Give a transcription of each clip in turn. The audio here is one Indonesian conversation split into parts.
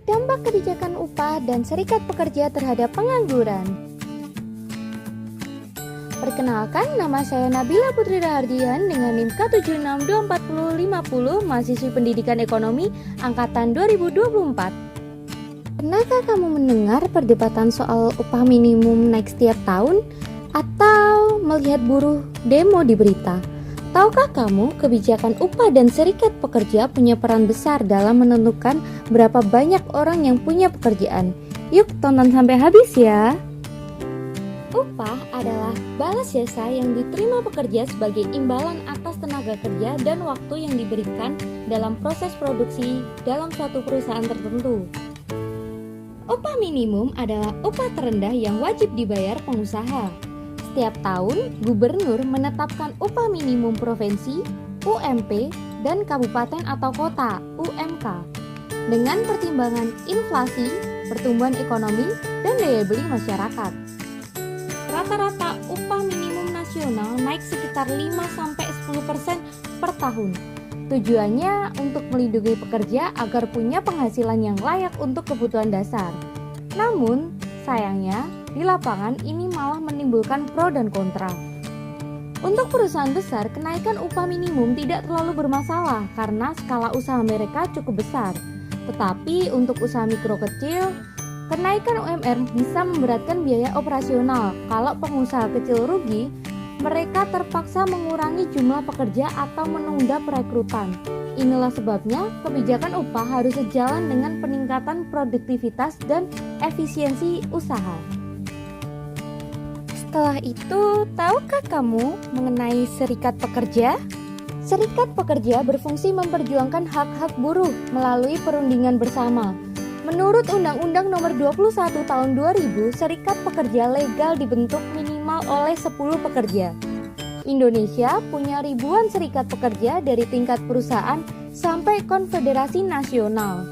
Dampak kebijakan upah dan serikat pekerja terhadap pengangguran. Perkenalkan, nama saya Nabila Putri Rahardian dengan NIM K76245050, mahasiswi Pendidikan Ekonomi Angkatan 2024. Pernahkah kamu mendengar perdebatan soal upah minimum naik setiap tahun? Atau melihat buruh demo di berita? Tahukah kamu kebijakan upah dan serikat pekerja punya peran besar dalam menentukan berapa banyak orang yang punya pekerjaan? Yuk tonton sampai habis ya. Upah adalah balas jasa yang diterima pekerja sebagai imbalan atas tenaga kerja dan waktu yang diberikan dalam proses produksi dalam suatu perusahaan tertentu. Upah minimum adalah upah terendah yang wajib dibayar pengusaha. Setiap tahun, gubernur menetapkan upah minimum provinsi, UMP, dan kabupaten atau kota, UMK, dengan pertimbangan inflasi, pertumbuhan ekonomi, dan daya beli masyarakat. Rata-rata upah minimum nasional naik sekitar 5-10% per tahun. Tujuannya untuk melindungi pekerja agar punya penghasilan yang layak untuk kebutuhan dasar. Namun, sayangnya, di lapangan ini malah menimbulkan pro dan kontra. Untuk perusahaan besar, kenaikan upah minimum tidak terlalu bermasalah karena skala usaha mereka cukup besar. Tetapi untuk usaha mikro kecil, kenaikan UMR bisa memberatkan biaya operasional. Kalau pengusaha kecil rugi, mereka terpaksa mengurangi jumlah pekerja atau menunda perekrutan. Inilah sebabnya kebijakan upah harus sejalan dengan peningkatan produktivitas dan efisiensi usaha. Setelah itu, tahukah kamu mengenai serikat pekerja? Serikat pekerja berfungsi memperjuangkan hak-hak buruh melalui perundingan bersama. Menurut Undang-Undang Nomor 21 Tahun 2000, serikat pekerja legal dibentuk minimal oleh 10 pekerja. Indonesia punya ribuan serikat pekerja dari tingkat perusahaan sampai konfederasi nasional.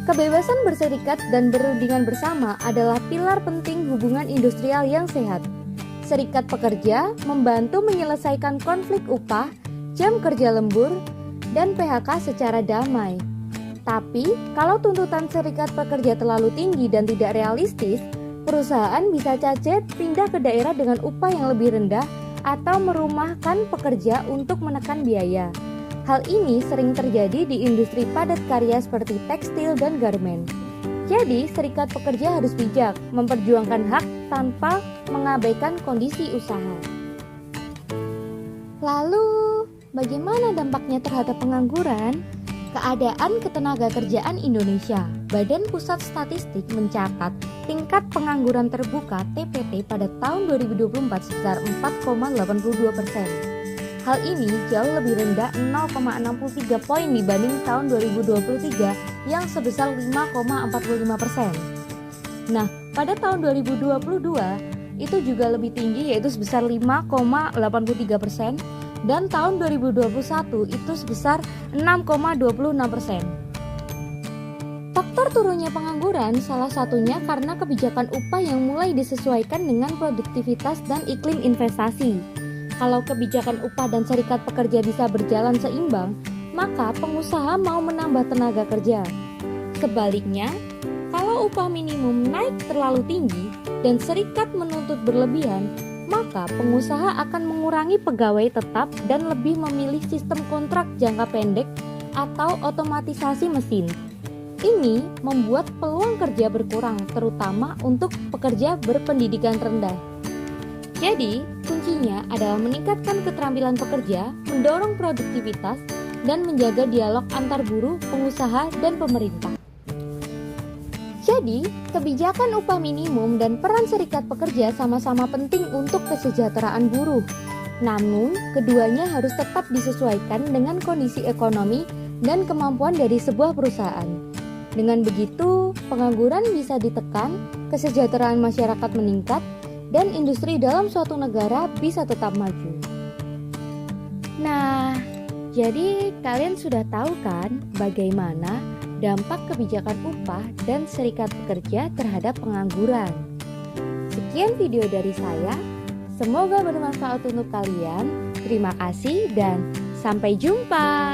Kebebasan berserikat dan berundingan bersama adalah pilar penting hubungan industrial yang sehat. Serikat pekerja membantu menyelesaikan konflik upah, jam kerja lembur, dan PHK secara damai. Tapi, kalau tuntutan serikat pekerja terlalu tinggi dan tidak realistis, perusahaan bisa cacat pindah ke daerah dengan upah yang lebih rendah atau merumahkan pekerja untuk menekan biaya. Hal ini sering terjadi di industri padat karya seperti tekstil dan garmen. Jadi, serikat pekerja harus bijak memperjuangkan hak tanpa mengabaikan kondisi usaha. Lalu, bagaimana dampaknya terhadap pengangguran? Keadaan ketenagakerjaan Indonesia. Badan Pusat Statistik mencatat tingkat pengangguran terbuka (TPT) pada tahun 2024 sebesar 4,82%. Hal ini jauh lebih rendah 0,63 poin dibanding tahun 2023 yang sebesar 5,45%. Nah, pada tahun 2022 itu juga lebih tinggi yaitu sebesar 5,83% dan tahun 2021 itu sebesar 6,26%. Faktor turunnya pengangguran salah satunya karena kebijakan upah yang mulai disesuaikan dengan produktivitas dan iklim investasi. Kalau kebijakan upah dan serikat pekerja bisa berjalan seimbang, maka pengusaha mau menambah tenaga kerja. Sebaliknya, kalau upah minimum naik terlalu tinggi dan serikat menuntut berlebihan, maka pengusaha akan mengurangi pegawai tetap dan lebih memilih sistem kontrak jangka pendek atau otomatisasi mesin. Ini membuat peluang kerja berkurang, terutama untuk pekerja berpendidikan rendah. Jadi, kuncinya adalah meningkatkan keterampilan pekerja, mendorong produktivitas, dan menjaga dialog antar buruh, pengusaha, dan pemerintah. Jadi, kebijakan upah minimum dan peran serikat pekerja sama-sama penting untuk kesejahteraan buruh. Namun, keduanya harus tetap disesuaikan dengan kondisi ekonomi dan kemampuan dari sebuah perusahaan. Dengan begitu, pengangguran bisa ditekan, kesejahteraan masyarakat meningkat, dan industri dalam suatu negara bisa tetap maju. Nah, jadi kalian sudah tahu kan bagaimana dampak kebijakan upah dan serikat pekerja terhadap pengangguran. Sekian video dari saya, semoga bermanfaat untuk kalian. Terima kasih dan sampai jumpa.